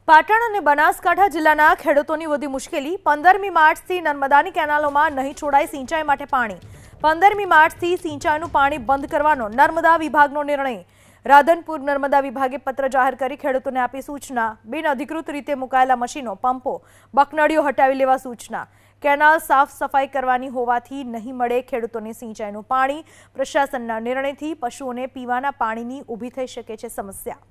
પાટણ અને બનાસકાંઠા જિલ્લાના ખેડૂતોની વધી મુશ્કેલી 15મી માર્ચથી નર્મદાની કેનાલોમાં નહીં છોડાય સિંચાઈ માટે પાણી 15મી માર્ચથી સિંચાઈનું પાણી બંધ કરવાનો નર્મદા વિભાગનો નિર્ણય રાધનપુર નર્મદા વિભાગે પત્ર જાહેર કરી ખેડૂતોને આપી સૂચના બિનઅધિકૃત રીતે મુકાયેલા મશીનો પંપો બકનડીઓ હટાવી લેવા સૂચના કેનાલ સાફ સફાઈ કરવાની હોવાથી નહીં મળે ખેડૂતોને સિંચાઈનું પાણી પ્રશાસનના નિર્ણયથી પશુઓને પીવાના પાણીની ઊભી થઈ શકે છે સમસ્યા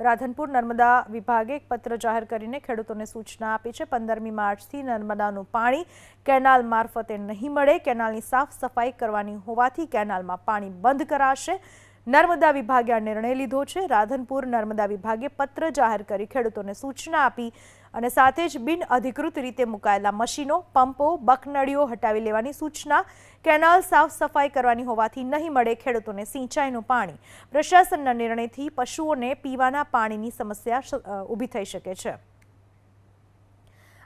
રાધનપુર નર્મદા વિભાગે એક પત્ર જાહેર કરીને ખેડૂતોને સૂચના આપી છે 15મી માર્ચથી નર્મદાનું પાણી કેનાલ મારફતે નહીં મળે કેનાલની સાફ સફાઈ કરવાની હોવાથી કેનાલમાં પાણી બંધ કરાશે નર્મદા વિભાગે આ નિર્ણય લીધો છે રાધનપુર નર્મદા વિભાગે પત્ર જાહેર કરી ખેડૂતોને સૂચના આપી અને સાથે જ બિનઅધિકૃત રીતે મુકાયેલા મશીનો પંપો બકનડીઓ હટાવી લેવાની સૂચના કેનાલ સાફ સફાઈ કરવાની હોવાથી નહીં મળે ખેડૂતોને સિંચાઈનું પાણી પ્રશાસનના નિર્ણયથી પશુઓને પીવાના પાણીની સમસ્યા ઊભી થઈ શકે છે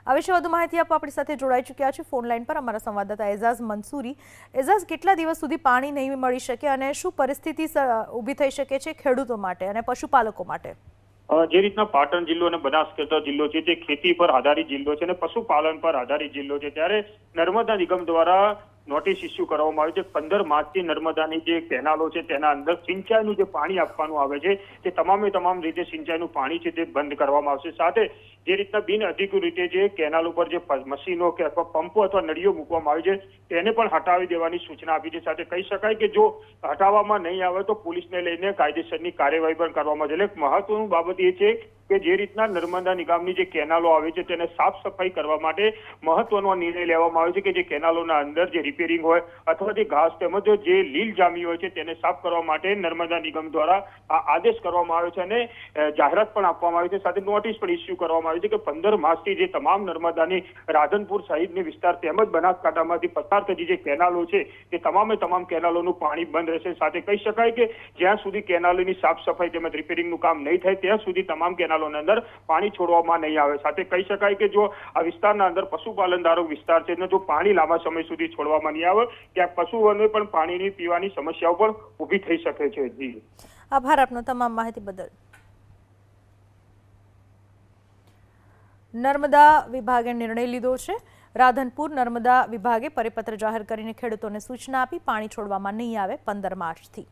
આ વિશે વધુ માહિતી આપવા આપણી સાથે જોડાઈ ચૂક્યા છે ફોન લાઈન પર અમારા સંવાદદાતા એઝાઝ મંસૂરી એઝાઝ કેટલા દિવસ સુધી પાણી નહીં મળી શકે અને શું પરિસ્થિતિ ઊભી થઈ શકે છે ખેડૂતો માટે અને પશુપાલકો માટે જે રીતના પાટણ જિલ્લો અને બનાસકાંઠા જિલ્લો છે તે ખેતી પર આધારિત જિલ્લો છે અને પશુપાલન પર આધારિત જિલ્લો છે ત્યારે નર્મદા નિગમ દ્વારા નોટિસ ઇસ્યુ કરવામાં આવી છે 15 માર્ચથી નર્મદાની જે કેનાલો છે તેના અંદર સિંચાઈનું જે પાણી આપવાનું આવે છે તે તમામ રીતે સિંચાઈનું પાણી છે તે બંધ કરવામાં આવશે સાથે જે રીતના બિનઅધિકૃત રીતે જે કેનાલ ઉપર જે મશીનો કે અથવા પંપો અથવા નળીઓ મૂકવામાં આવી છે તેને પણ હટાવી દેવાની સૂચના આપી છે સાથે કહી શકાય કે જો હટાવવામાં નહીં આવે તો પોલીસને લઈને કાયદેસરની કાર્યવાહી પણ કરવામાં આવે એટલે મહત્વનું બાબત એ છે કે જે રીતના નર્મદા નિગમની જે કેનાલો આવે છે તેને સાફ સફાઈ કરવા માટે મહત્વનો નિર્ણય લેવામાં આવ્યો છે કે જે કેનાલોના અંદર જે રિપેરિંગ હોય અથવા જે ઘાસ તેમજ જે લીલ જામી હોય છે તેને સાફ કરવા માટે નર્મદા નિગમ દ્વારા આ આદેશ કરવામાં આવ્યો છે અને જાહેરાત પણ આપવામાં આવી છે સાથે નોટિસ પણ ઇસ્યુ કરવામાં આવી છે કે 15 માર્ચથી જે તમામ નર્મદાની રાધનપુર સહિતની વિસ્તાર તેમજ બનાસકાંઠામાંથી પસાર થતી જે કેનાલો છે તે તમામ કેનાલોનું પાણી બંધ રહેશે સાથે કહી શકાય કે જ્યાં સુધી કેનાલોની સાફ સફાઈ તેમજ રિપેરિંગનું કામ નહીં થાય ત્યાં સુધી તમામ કેનાલો અંદર પાણી છોડવામાં નહીં આવે સાથે કહી શકાય કે જો આ વિસ્તારના અંદર પશુપાલન ધારક વિસ્તાર છે જો પાણી લાંબા સમય સુધી છોડવામાં નહીં આવે ત્યાં પશુઓને પણ પાણીની પીવાની સમસ્યાઓ પણ ઊભી થઈ શકે છે જી આભાર આપનો તમામ માહિતી બદલ નર્મદા વિભાગે નિર્ણય લીધો છે રાધનપુર નર્મદા વિભાગે પરિપત્ર જાહેર કરીને ખેડૂતોને સૂચના આપી પાણી છોડવામાં નહીં આવે 15 માર્ચથી